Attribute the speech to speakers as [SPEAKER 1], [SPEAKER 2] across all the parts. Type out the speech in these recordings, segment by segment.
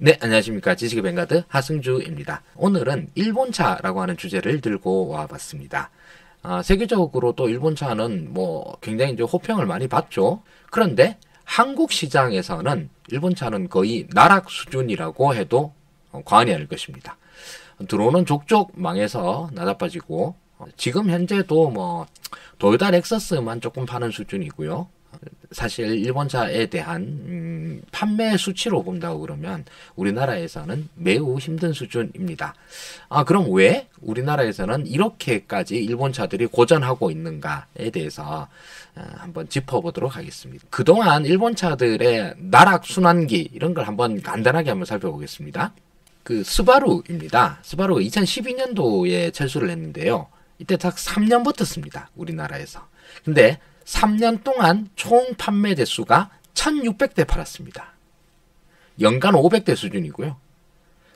[SPEAKER 1] 네, 안녕하십니까. 지식의 뱅가드 하승주입니다. 오늘은 일본차라고 하는 주제를 들고 와봤습니다. 세계적으로 또 일본차는 뭐 굉장히 이제 호평을 많이 받죠. 그런데 한국 시장에서는 일본차는 거의 나락 수준이라고 해도 과언이 아닐 것입니다. 들어오는 족족 망해서 나자빠지고 지금 현재도 뭐 도요타 렉서스만 조금 파는 수준이고요. 사실 일본차에 대한 판매 수치로 본다고 그러면 우리나라에서는 매우 힘든 수준입니다. 그럼 왜 우리나라에서는 이렇게까지 일본차들이 고전하고 있는가에 대해서 한번 짚어보도록 하겠습니다. 그동안 일본차들의 나락 순환기 이런 걸 한번 간단하게 한번 살펴보겠습니다. 그 스바루입니다. 스바루가 2012년도에 철수를 했는데요. 이때 딱 3년 버텼습니다. 우리나라에서. 근데 3년 동안 총 판매 대수가 1600대 팔았습니다. 연간 500대 수준이고요.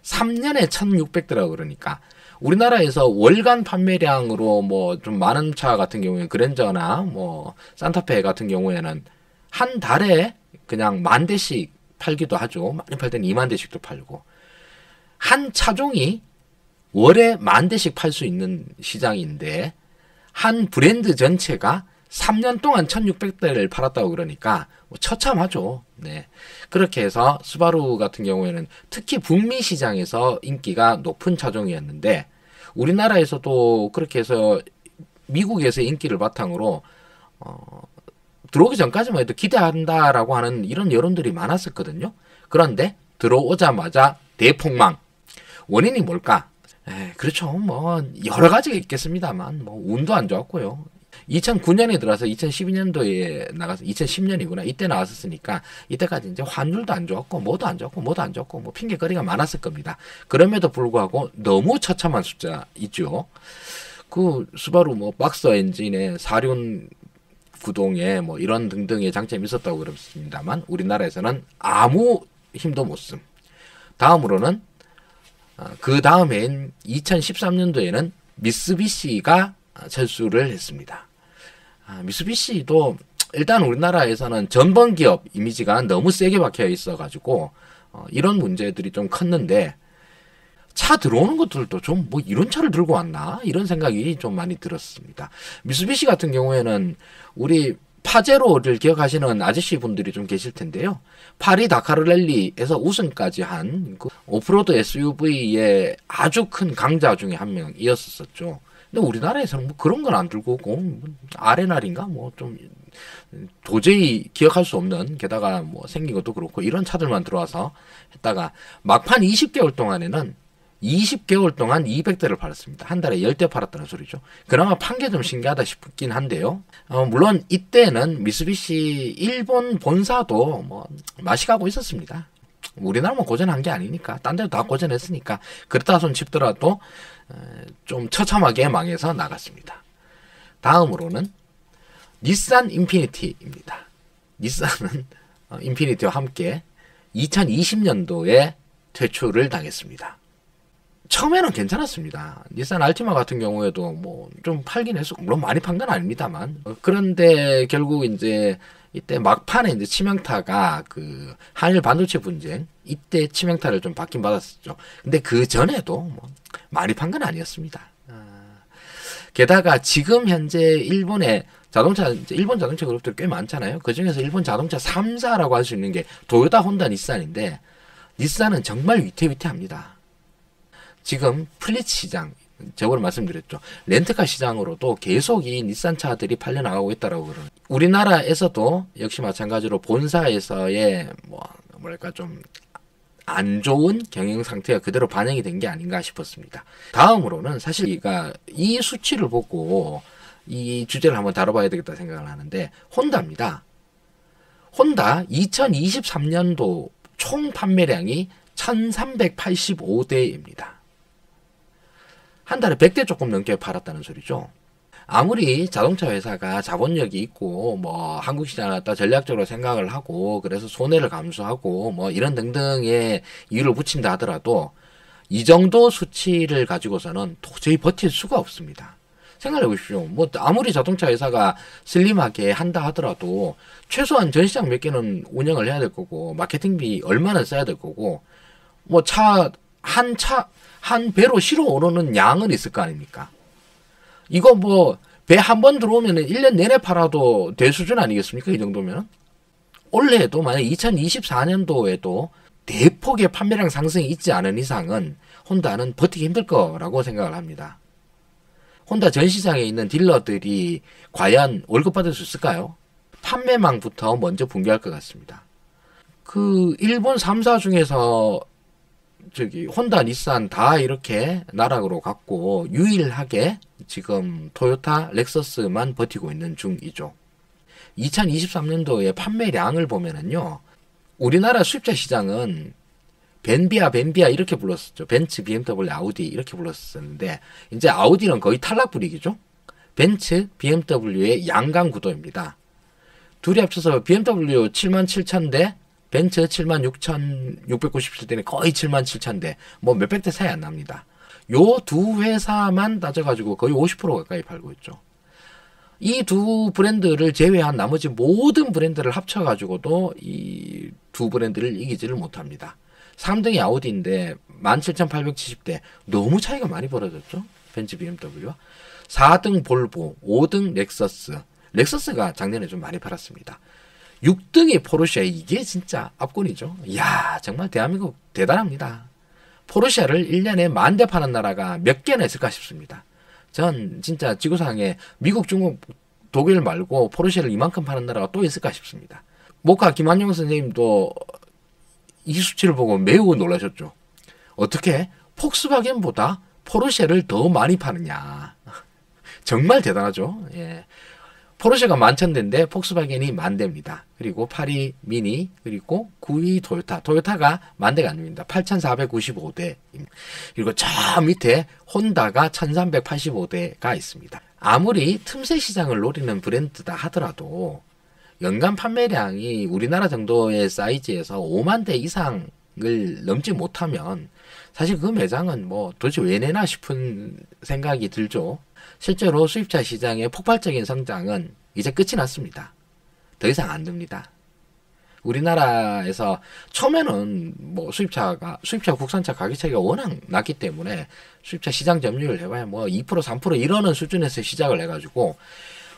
[SPEAKER 1] 3년에 1600대라고 그러니까 우리나라에서 월간 판매량으로 뭐 좀 많은 차 같은 경우에 그랜저나 뭐 산타페 같은 경우에는 한 달에 그냥 10,000대씩 팔기도 하죠. 많이 팔 때는 20,000대씩도 팔고 한 차종이 월에 10,000대씩 팔 수 있는 시장인데 한 브랜드 전체가 3년 동안 1600대를 팔았다고 그러니까 처참하죠. 네. 그렇게 해서 스바루 같은 경우에는 특히 북미 시장에서 인기가 높은 차종이었는데 우리나라에서도 그렇게 해서 미국에서의 인기를 바탕으로 들어오기 전까지만 해도 기대한다라고 하는 이런 여론들이 많았었거든요. 그런데 들어오자마자 대폭망. 원인이 뭘까? 그렇죠. 뭐 여러 가지가 있겠습니다만 뭐 운도 안 좋았고요. 2009년에 들어서 2012년도에 나가서 2010년이구나. 이때 나왔었으니까 이때까지 이제 환율도 안 좋았고 뭐도 안 좋았고 뭐 핑계거리가 많았을 겁니다. 그럼에도 불구하고 너무 처참한 숫자 있죠. 그 스바루 뭐 박스 엔진에 사륜 구동에 뭐 이런 등등의 장점이 있었다고 그렇습니다만 우리나라에서는 아무 힘도 못 씀. 다음으로는 그 다음엔 2013년도에는 미쓰비시가 철수를 했습니다. 미쓰비시도 일단 우리나라에서는 전범 기업 이미지가 너무 세게 박혀 있어가지고 이런 문제들이 좀 컸는데 차 들어오는 것들도 좀 뭐 이런 차를 들고 왔나 이런 생각이 좀 많이 들었습니다. 미쓰비시 같은 경우에는 우리 파제로를 기억하시는 아저씨 분들이 좀 계실 텐데요. 파리 다카르 랠리에서 우승까지 한 그 오프로드 SUV의 아주 큰 강자 중에 한 명이었었죠. 근데 우리나라에서는 뭐 그런 건 안 들고 오고 아레날인가 뭐 좀 도저히 기억할 수 없는 게다가 뭐 생긴 것도 그렇고 이런 차들만 들어와서 했다가 막판 20개월 동안에는 20개월 동안 200대를 팔았습니다. 한 달에 10대 팔았다는 소리죠. 그나마 판 게 좀 신기하다 싶긴 한데요. 물론 이때는 미쓰비시 일본 본사도 뭐 맛이 가고 있었습니다. 우리나라만 고전한 게 아니니까 딴 데도 다 고전했으니까 그렇다 손 칩더라도 좀 처참하게 망해서 나갔습니다. 다음으로는 닛산 인피니티입니다. 닛산은 인피니티와 함께 2020년도에 퇴출을 당했습니다. 처음에는 괜찮았습니다. 닛산 알티마 같은 경우에도 뭐 좀 팔긴 했었고 물론 많이 판 건 아닙니다만 그런데 결국 이제 이때 막판에 이제 치명타가 그 한일 반도체 분쟁 이때 치명타를 좀 받긴 받았었죠. 근데 그 전에도 뭐 많이 판 건 아니었습니다. 게다가 지금 현재 일본의 자동차 일본 자동차 그룹들 꽤 많잖아요. 그 중에서 일본 자동차 3사라고 할 수 있는 게 도요타, 혼다, 닛산인데 닛산은 정말 위태위태합니다. 지금 플릿 시장 저번에 말씀드렸죠. 렌트카 시장으로도 계속 이 닛산 차들이 팔려나가고 있다라고 그러는. 우리나라에서도 역시 마찬가지로 본사에서의 뭐랄까 좀 안 좋은 경영 상태가 그대로 반영이 된 게 아닌가 싶었습니다. 다음으로는 사실 이 수치를 보고 이 주제를 한번 다뤄봐야 되겠다 생각을 하는데 혼다입니다. 혼다 2023년도 총 판매량이 1385대입니다. 한 달에 100대 조금 넘게 팔았다는 소리죠. 아무리 자동차 회사가 자본력이 있고 뭐 한국 시장을 갖다 전략적으로 생각을 하고 그래서 손해를 감수하고 뭐 이런 등등의 이유를 붙인다 하더라도 이 정도 수치를 가지고서는 도저히 버틸 수가 없습니다. 생각해 보십시오. 뭐 아무리 자동차 회사가 슬림하게 한다 하더라도 최소한 전시장 몇 개는 운영을 해야 될 거고 마케팅비 얼마나 써야 될 거고 뭐 한 배로 실어 오르는 양은 있을 거 아닙니까? 이거 뭐 배 한 번 들어오면 1년 내내 팔아도 될 수준 아니겠습니까? 이 정도면. 올해에도 만약 2024년도에도 대폭의 판매량 상승이 있지 않은 이상은 혼다는 버티기 힘들 거라고 생각을 합니다. 혼다 전 시장에 있는 딜러들이 과연 월급 받을 수 있을까요? 판매망부터 먼저 붕괴할 것 같습니다. 그 일본 3사 중에서 혼다, 닛산 다 이렇게 나락으로 갔고 유일하게 지금 토요타, 렉서스만 버티고 있는 중이죠. 2023년도에 판매량을 보면은요, 우리나라 수입차 시장은 벤비아 이렇게 불렀었죠. 벤츠, BMW, 아우디 이렇게 불렀었는데 이제 아우디는 거의 탈락 분위기죠. 벤츠, BMW의 양강 구도입니다. 둘이 합쳐서 BMW 77,000대, 벤츠 76,697대는 거의 77,000대, 뭐 몇백 대 차이 안 납니다. 요 두 회사만 따져가지고 거의 50% 가까이 팔고 있죠. 이 두 브랜드를 제외한 나머지 모든 브랜드를 합쳐가지고도 이 두 브랜드를 이기지를 못합니다. 3등이 아우디인데 17,870대, 너무 차이가 많이 벌어졌죠. 벤츠, BMW와 4등 볼보, 5등 렉서스가 작년에 좀 많이 팔았습니다. 6등이 포르쉐, 이게 진짜 압권이죠. 이야, 정말 대한민국 대단합니다. 포르쉐를 1년에 10,000대 파는 나라가 몇 개나 있을까 싶습니다. 전 진짜 지구상에 미국, 중국, 독일 말고 포르쉐를 이만큼 파는 나라가 또 있을까 싶습니다. 모카 김한용 선생님도 이 수치를 보고 매우 놀라셨죠. 어떻게 폭스바겐보다 포르쉐를 더 많이 파느냐. 정말 대단하죠. 예. 포르쉐가 11,000대인데 폭스바겐이 10,000대입니다. 그리고 8위 미니, 그리고 9위 토요타가 10,000대가 아닙니다. 8,495대. 그리고 저 밑에 혼다가 1,385대가 있습니다. 아무리 틈새 시장을 노리는 브랜드다 하더라도 연간 판매량이 우리나라 정도의 사이즈에서 50,000대 이상을 넘지 못하면 사실 그 매장은 뭐 도대체 왜 내나 싶은 생각이 들죠. 실제로 수입차 시장의 폭발적인 성장은 이제 끝이 났습니다. 더 이상 안 됩니다. 우리나라에서 처음에는 뭐 수입차 국산차 가격 차이가 워낙 났기 때문에 수입차 시장 점유율 해봐야 뭐 2%, 3% 이러는 수준에서 시작을 해가지고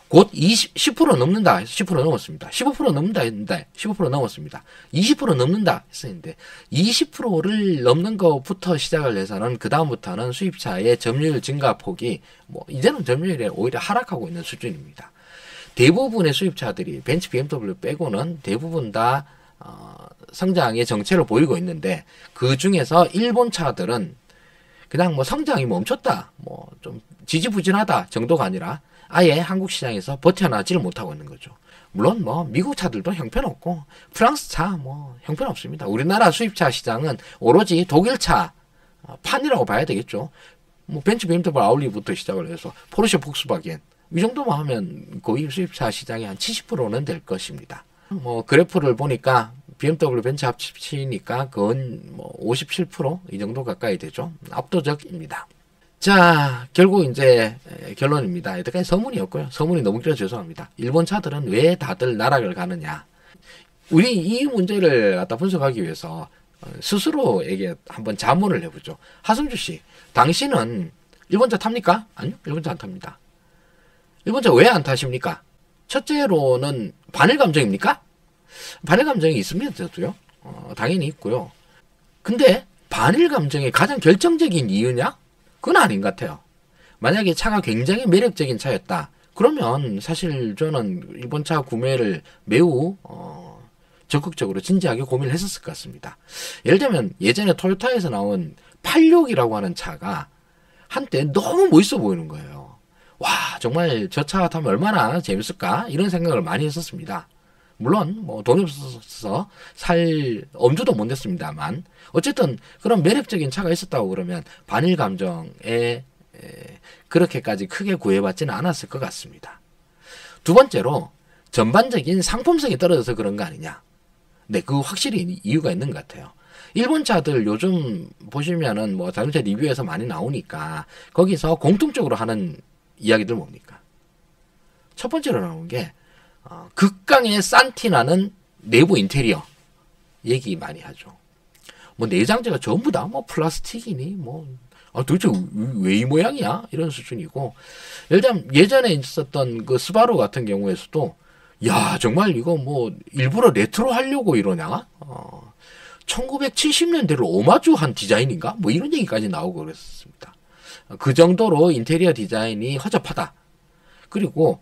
[SPEAKER 1] 곧 10% 넘는다 해서 10% 넘었습니다. 15% 넘는다 했는데 15% 넘었습니다. 20% 넘는다 했었는데 20%를 넘는 것부터 시작을 해서는 그 다음부터는 수입차의 점유율 증가 폭이 뭐 이제는 점유율이 오히려 하락하고 있는 수준입니다. 대부분의 수입차들이 벤츠, BMW 빼고는 대부분 다 성장의 정체를 보이고 있는데 그 중에서 일본 차들은 그냥 뭐 성장이 멈췄다, 뭐 좀 지지부진하다 정도가 아니라 아예 한국 시장에서 버텨나지를 못하고 있는 거죠. 물론 뭐 미국 차들도 형편없고 프랑스 차 뭐 형편없습니다. 우리나라 수입차 시장은 오로지 독일차 판이라고 봐야 되겠죠. 뭐 벤츠, BMW, 아울리부터 시작을 해서 포르쉐, 폭스바겐 이 정도만 하면 거의 수입차 시장이 한 70%는 될 것입니다. 뭐 그래프를 보니까 BMW, 벤츠 합치니까 그건 뭐 57% 이 정도 가까이 되죠. 압도적입니다. 자, 결국 이제 결론입니다. 여태까지 서문이었고요. 서문이 너무 길어서 죄송합니다. 일본 차들은 왜 다들 나락을 가느냐. 우리 이 문제를 갖다 분석하기 위해서 스스로에게 한번 자문을 해보죠. 하승주 씨, 당신은 일본차 탑니까? 아니요, 일본차 안 탑니다. 일본차 왜 안 타십니까? 첫째로는 반일 감정입니까? 반일 감정이 있으면 저도요. 당연히 있고요. 근데 반일 감정의 가장 결정적인 이유냐? 그건 아닌 것 같아요. 만약에 차가 굉장히 매력적인 차였다. 그러면 사실 저는 일본 차 구매를 매우 적극적으로 진지하게 고민을 했었을 것 같습니다. 예를 들면 예전에 토요타에서 나온 86이라고 하는 차가 한때 너무 멋있어 보이는 거예요. 와, 정말 저 차 타면 얼마나 재밌을까? 이런 생각을 많이 했었습니다. 물론 뭐 돈이 없어서 살 엄두도 못 냈습니다만 어쨌든 그런 매력적인 차가 있었다고 그러면 반일 감정에 그렇게까지 크게 구애받지는 않았을 것 같습니다. 두 번째로 전반적인 상품성이 떨어져서 그런 거 아니냐. 네, 그 확실히 이유가 있는 것 같아요. 일본 차들 요즘 보시면은 뭐 자동차 리뷰에서 많이 나오니까 거기서 공통적으로 하는 이야기들 뭡니까? 첫 번째로 나온 게 극강의 싼 티 나는 내부 인테리어 얘기 많이 하죠. 뭐 내장재가 전부 다 뭐 플라스틱이니 뭐 도대체 왜 이 모양이야? 이런 수준이고, 예를 들면 예전에 있었던 그 스바루 같은 경우에서도 야 정말 이거 뭐 일부러 레트로 하려고 이러냐? 1970년대를 오마주한 디자인인가? 뭐 이런 얘기까지 나오고 그랬습니다. 그 정도로 인테리어 디자인이 허접하다. 그리고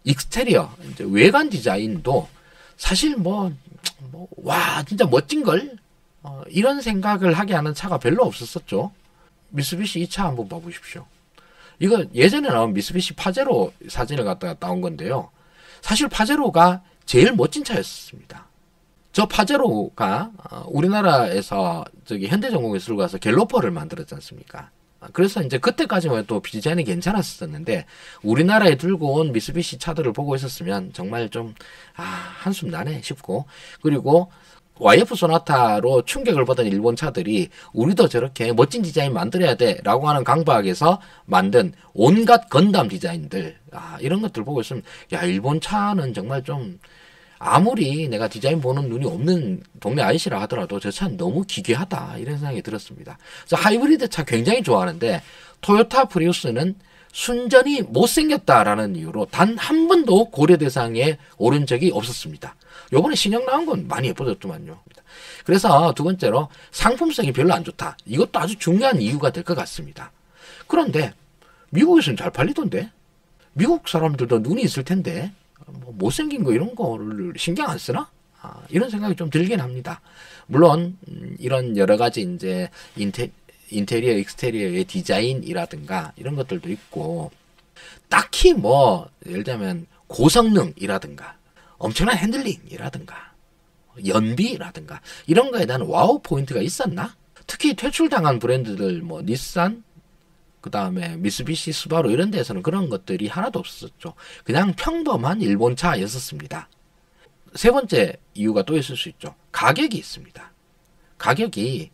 [SPEAKER 1] 익스테리어, 이제 외관 디자인도 사실 와 진짜 멋진 걸 이런 생각을 하게 하는 차가 별로 없었었죠. 미쓰비시 이 차 한번 봐보십시오. 이거 예전에 나온 미쓰비시 파제로 사진을 갖다가 따온 건데요. 사실 파제로가 제일 멋진 차였습니다. 저 파제로가 우리나라에서 저기 현대전공예술 가서 갤로퍼를 만들었지 않습니까? 그래서 이제 그때까지만 해도 디자인이 괜찮았었는데, 우리나라에 들고 온 미쓰비시 차들을 보고 있었으면 정말 좀 한숨 나네 싶고, 그리고 YF 소나타로 충격을 받은 일본 차들이 우리도 저렇게 멋진 디자인 만들어야 돼 라고 하는 강박에서 만든 온갖 건담 디자인들, 이런 것들 보고 있으면 야 일본 차는 정말 좀, 아무리 내가 디자인 보는 눈이 없는 동네 아저씨라 하더라도 저 차는 너무 기괴하다 이런 생각이 들었습니다. 그래서 하이브리드 차 굉장히 좋아하는데, 토요타 프리우스는 순전히 못생겼다라는 이유로 단 한 번도 고려 대상에 오른 적이 없었습니다. 요번에 신형 나온 건 많이 예뻐졌더만요. 그래서 두 번째로 상품성이 별로 안 좋다. 이것도 아주 중요한 이유가 될 것 같습니다. 그런데 미국에서는 잘 팔리던데, 미국 사람들도 눈이 있을 텐데 못생긴 거 이런 거를 신경 안 쓰나? 이런 생각이 좀 들긴 합니다. 물론 이런 여러 가지 이제 인테리어, 익스테리어의 디자인이라든가 이런 것들도 있고, 딱히 예를 들면 고성능이라든가 엄청난 핸들링이라든가 연비라든가 이런 거에 대한 와우 포인트가 있었나? 특히 퇴출당한 브랜드들 닛산, 그 다음에 미쓰비시, 스바루 이런 데서는 그런 것들이 하나도 없었죠. 그냥 평범한 일본 차였었습니다. 세 번째 이유가 또 있을 수 있죠. 가격이 있습니다. 가격이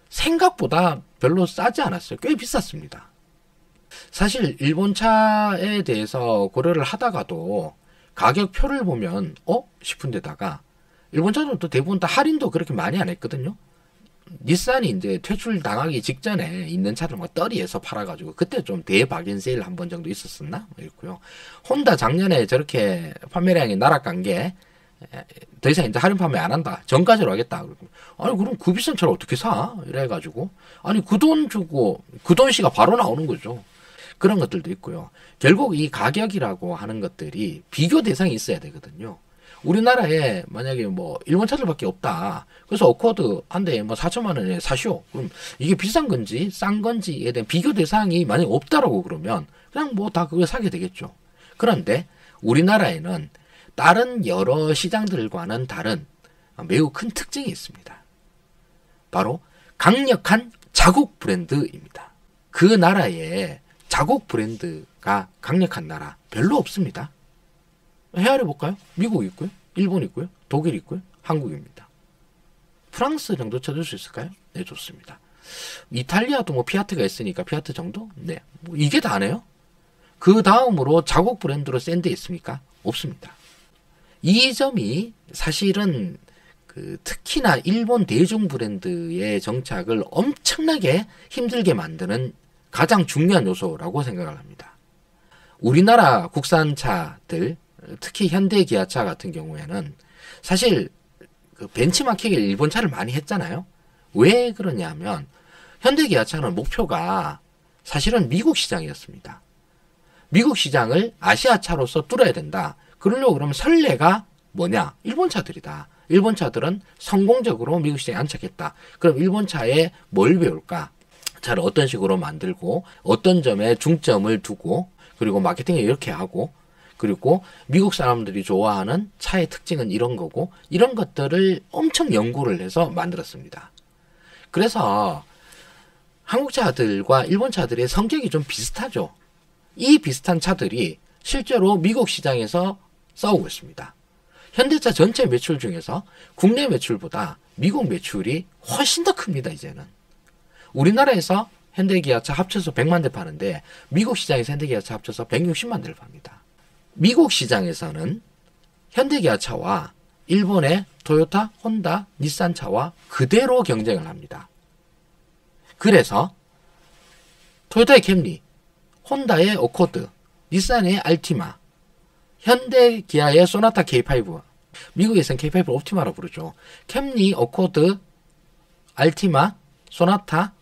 [SPEAKER 1] 생각보다 별로 싸지 않았어요. 꽤 비쌌습니다. 사실 일본 차에 대해서 고려를 하다가도 가격표를 보면 싶은 데다가, 일본 차들도 대부분 다 할인도 그렇게 많이 안 했거든요. 닛산이 이제 퇴출 당하기 직전에 있는 차들 떨이에서 팔아가지고 그때 좀 대박인 세일 한 번 정도 있었었나? 있고요. 혼다 작년에 저렇게 판매량이 날아간 게 더 이상 이제 할인 판매 안 한다, 정가제로 하겠다. 아니 그럼 그 비싼 차를 어떻게 사? 이래가지고 그 돈 주고 그 돈씨가 바로 나오는 거죠. 그런 것들도 있고요. 결국 이 가격이라고 하는 것들이 비교 대상이 있어야 되거든요. 우리나라에 만약에 일본 차들밖에 없다. 그래서 어코드 한 대에 4천만 원에 사시오. 그럼 이게 비싼 건지 싼 건지에 대한 비교 대상이 만약에 없다라고 그러면 그냥 다 그걸 사게 되겠죠. 그런데 우리나라에는 다른 여러 시장들과는 다른 매우 큰 특징이 있습니다. 바로 강력한 자국 브랜드입니다. 그 나라에 자국 브랜드가 강력한 나라 별로 없습니다. 헤아려 볼까요? 미국 있고요, 일본 있고요, 독일 있고요, 한국입니다. 프랑스 정도 쳐줄 수 있을까요? 네, 좋습니다. 이탈리아도 피아트가 있으니까 피아트 정도? 네, 이게 다네요. 그 다음으로 자국 브랜드로 센 데 있습니까? 없습니다. 이 점이 사실은 특히나 일본 대중 브랜드의 정착을 엄청나게 힘들게 만드는 가장 중요한 요소라고 생각을 합니다. 우리나라 국산차들, 특히 현대 기아차 같은 경우에는 사실 벤치마킹을 일본 차를 많이 했잖아요. 왜 그러냐면 현대 기아차는 목표가 사실은 미국 시장이었습니다. 미국 시장을 아시아 차로서 뚫어야 된다. 그러려고 그러면 선례가 뭐냐? 일본 차들이다. 일본 차들은 성공적으로 미국 시장에 안착했다. 그럼 일본 차에 뭘 배울까? 차를 어떤 식으로 만들고 어떤 점에 중점을 두고, 그리고 마케팅을 이렇게 하고, 그리고 미국 사람들이 좋아하는 차의 특징은 이런 거고, 이런 것들을 엄청 연구를 해서 만들었습니다. 그래서 한국 차들과 일본 차들의 성격이 좀 비슷하죠. 이 비슷한 차들이 실제로 미국 시장에서 싸우고 있습니다. 현대차 전체 매출 중에서 국내 매출보다 미국 매출이 훨씬 더 큽니다. 이제는 우리나라에서 현대기아차 합쳐서 100만 대 파는데 미국 시장에서 현대기아차 합쳐서 160만 대를 팝니다. 미국 시장에서는 현대기아차와 일본의 토요타, 혼다, 닛산차와 그대로 경쟁을 합니다. 그래서 토요타의 캠리, 혼다의 어코드, 닛산의 알티마, 현대 기아의 소나타 K5, 미국에서는 K5를 옵티마라고 부르죠. 캠리, 어코드, 알티마, 소나타,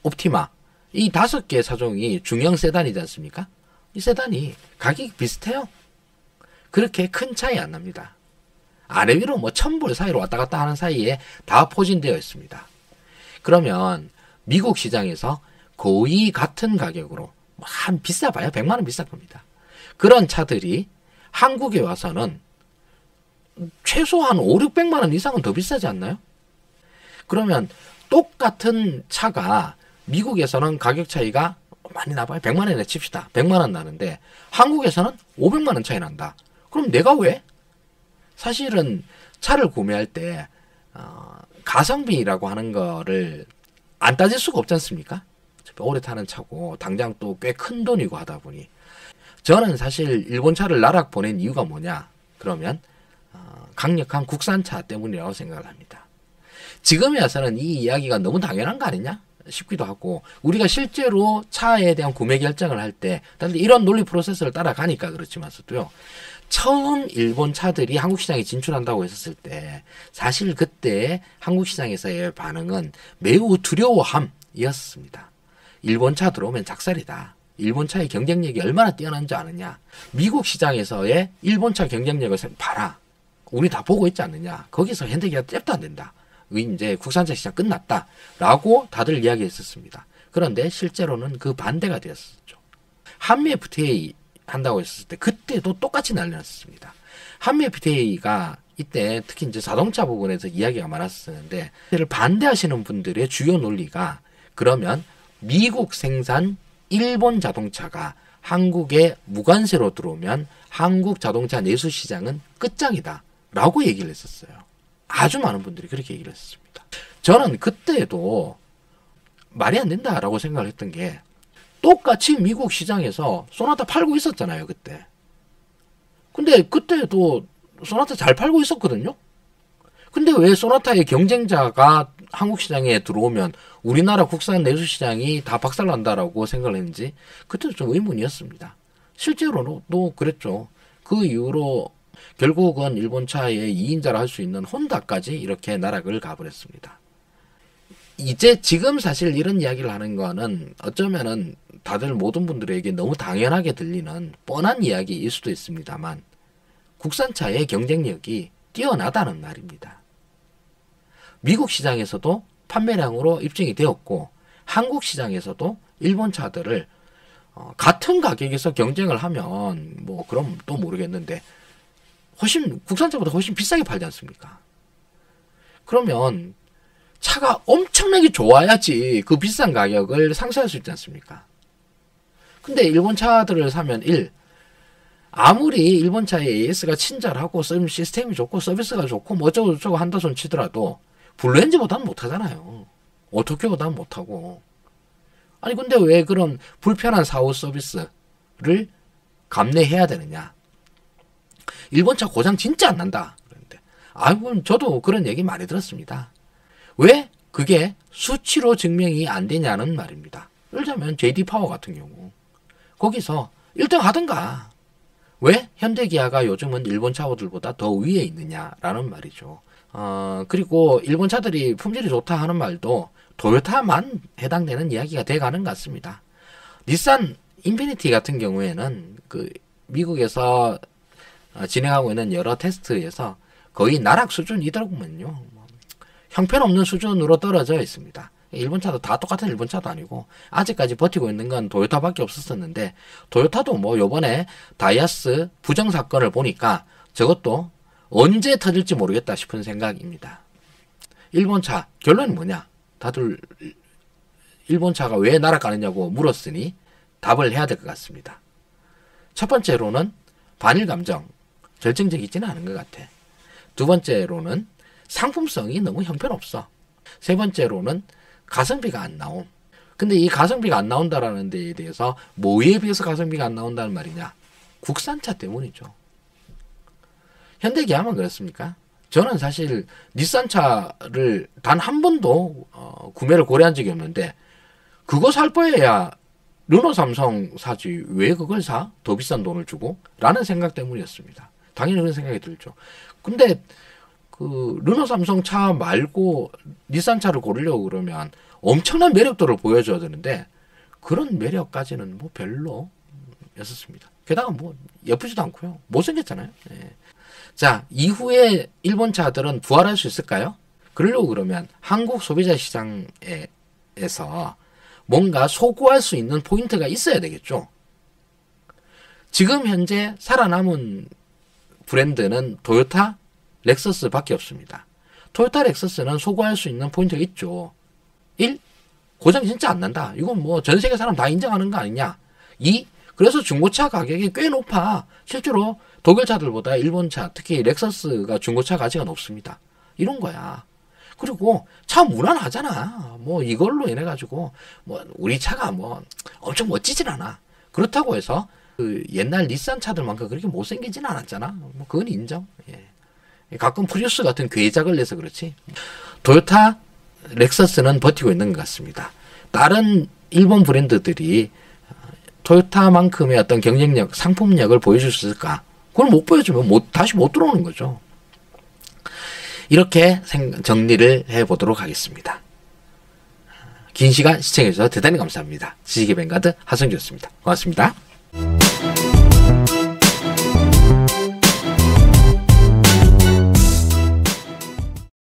[SPEAKER 1] 옵티마, 이 5개의 차종이 중형 세단이지 않습니까? 이 세단이 가격이 비슷해요. 그렇게 큰 차이 안 납니다. 아래 위로 뭐 1000불 사이로 왔다 갔다 하는 사이에 다 포진되어 있습니다. 그러면 미국 시장에서 거의 같은 가격으로 한 비싸봐야 100만원 비쌀 겁니다. 그런 차들이 한국에 와서는 최소한 5, 600만원 이상은 더 비싸지 않나요? 그러면 똑같은 차가 미국에서는 가격 차이가 많이 나봐요. 100만원이나 칩시다. 100만원 나는데 한국에서는 500만원 차이 난다. 그럼 내가 왜? 사실은 차를 구매할 때 가성비라고 하는 거를 안 따질 수가 없지 않습니까? 오래 타는 차고 당장 또 꽤 큰 돈이고 하다 보니 저는 사실 일본 차를 나락 보낸 이유가 뭐냐? 그러면 강력한 국산차 때문이라고 생각을 합니다. 지금에 와서는 이 이야기가 너무 당연한 거 아니냐 싶기도 하고, 우리가 실제로 차에 대한 구매 결정을 할 때 이런 논리 프로세스를 따라가니까 그렇지만서도요, 처음 일본 차들이 한국 시장에 진출한다고 했었을 때 사실 그때 한국 시장에서의 반응은 매우 두려워함이었습니다. 일본 차 들어오면 작살이다. 일본 차의 경쟁력이 얼마나 뛰어난지 아느냐. 미국 시장에서의 일본 차 경쟁력을 봐라. 우리 다 보고 있지 않느냐. 거기서 현대기아 잽도 안 된다. 이제 국산차 시장 끝났다. 라고 다들 이야기했었습니다. 그런데 실제로는 그 반대가 되었었죠. 한미 FTA 한다고 했었을 때 그때도 똑같이 난리 났습니다. 한미 FTA가 이때 특히 이제 자동차 부분에서 이야기가 많았었는데, 이를 반대하시는 분들의 주요 논리가, 그러면 미국 생산 일본 자동차가 한국에 무관세로 들어오면 한국 자동차 내수 시장은 끝장이다 라고 얘기를 했었어요. 아주 많은 분들이 그렇게 얘기를 했습니다. 저는 그때도 말이 안 된다라고 생각을 했던 게, 똑같이 미국 시장에서 소나타 팔고 있었잖아요, 그때. 근데 그때도 소나타 잘 팔고 있었거든요. 근데 왜 소나타의 경쟁자가 한국 시장에 들어오면 우리나라 국산 내수 시장이 다 박살난다라고 생각을 했는지 그때도 좀 의문이었습니다. 실제로도 그랬죠. 그 이후로 결국은 일본 차의 2인자를 할 수 있는 혼다까지 이렇게 나락을 가버렸습니다. 이제 지금 사실 이런 이야기를 하는 거는 어쩌면은 다들 모든 분들에게 너무 당연하게 들리는 뻔한 이야기일 수도 있습니다만, 국산차의 경쟁력이 뛰어나다는 말입니다. 미국 시장에서도 판매량으로 입증이 되었고, 한국 시장에서도 일본 차들을 같은 가격에서 경쟁을 하면 뭐 그럼 또 모르겠는데 국산차보다 훨씬 비싸게 팔지 않습니까? 그러면 차가 엄청나게 좋아야지 그 비싼 가격을 상쇄할 수 있지 않습니까? 근데 일본 차들을 사면 아무리 일본 차의 AS가 친절하고 시스템이 좋고 서비스가 좋고 뭐 어쩌고 저쩌고 한다 손 치더라도 블루엔진보다는 못하잖아요. 오토큐보다는 못하고. 아니 근데 왜 그런 불편한 사후 서비스를 감내해야 되느냐. 일본 차 고장 진짜 안 난다. 그런데 아이고 저도 그런 얘기 많이 들었습니다. 왜 그게 수치로 증명이 안 되냐는 말입니다. 예를 들자면 JD 파워 같은 경우 거기서 1등 하든가. 왜 현대기아가 요즘은 일본 차들보다 더 위에 있느냐라는 말이죠. 그리고 일본 차들이 품질이 좋다 하는 말도 토요타만 해당되는 이야기가 돼가는 것 같습니다. 닛산 인피니티 같은 경우에는 그 미국에서 진행하고 있는 여러 테스트에서 거의 나락 수준이더군요. 형편없는 수준으로 떨어져 있습니다. 일본 차도 다 똑같은 일본 차도 아니고 아직까지 버티고 있는 건 토요타밖에 없었었는데, 토요타도 뭐 요번에 다이아스 부정 사건을 보니까 저것도 언제 터질지 모르겠다 싶은 생각입니다. 일본 차 결론은 뭐냐? 다들 일본 차가 왜 날아가느냐고 물었으니 답을 해야 될 것 같습니다. 첫 번째로는 반일 감정, 결정적이지는 않은 것 같아. 두 번째로는 상품성이 너무 형편없어. 세 번째로는 가성비가 안 나옴. 근데 이 가성비가 안 나온다라는 데에 대해서 뭐에 비해서 가성비가 안 나온다는 말이냐? 국산차 때문이죠. 현대기아만 그렇습니까? 저는 사실 닛산차를 단 한 번도 구매를 고려한 적이 없는데 그거 살 바에야 르노 삼성 사지 왜 그걸 사? 더 비싼 돈을 주고? 라는 생각 때문이었습니다. 당연히 그런 생각이 들죠. 근데 그 르노 삼성 차 말고 닛산 차를 고르려고 그러면 엄청난 매력도를 보여줘야 되는데 그런 매력까지는 뭐 별로였었습니다. 게다가 뭐 예쁘지도 않고요. 못생겼잖아요. 예. 자, 이후에 일본 차들은 부활할 수 있을까요? 그러려고 그러면 한국 소비자 시장에서 뭔가 소구할 수 있는 포인트가 있어야 되겠죠. 지금 현재 살아남은 브랜드는 토요타, 렉서스밖에 없습니다. 토요타, 렉서스는 소구할 수 있는 포인트가 있죠. 1. 고장 진짜 안 난다. 이건 뭐 전 세계 사람 다 인정하는 거 아니냐. 2. 그래서 중고차 가격이 꽤 높아. 실제로 독일 차들보다 일본 차, 특히 렉서스가 중고차 가치가 높습니다. 이런 거야. 그리고 차 무난하잖아. 뭐 이걸로 인해 가지고 뭐 우리 차가 뭐 엄청 멋지진 않아. 그렇다고 해서 그 옛날 닛산 차들만큼 그렇게 못생기진 않았잖아. 뭐 그건 인정. 예. 가끔 프리우스 같은 괴작을 내서 그렇지. 토요타, 렉서스는 버티고 있는 것 같습니다. 다른 일본 브랜드들이 토요타만큼의 어떤 경쟁력, 상품력을 보여줄 수 있을까? 그걸 못 보여주면 다시 못 들어오는 거죠. 이렇게 정리를 해보도록 하겠습니다. 긴 시간 시청해주셔서 대단히 감사합니다. 지식의 뱅가드 하성주였습니다. 고맙습니다.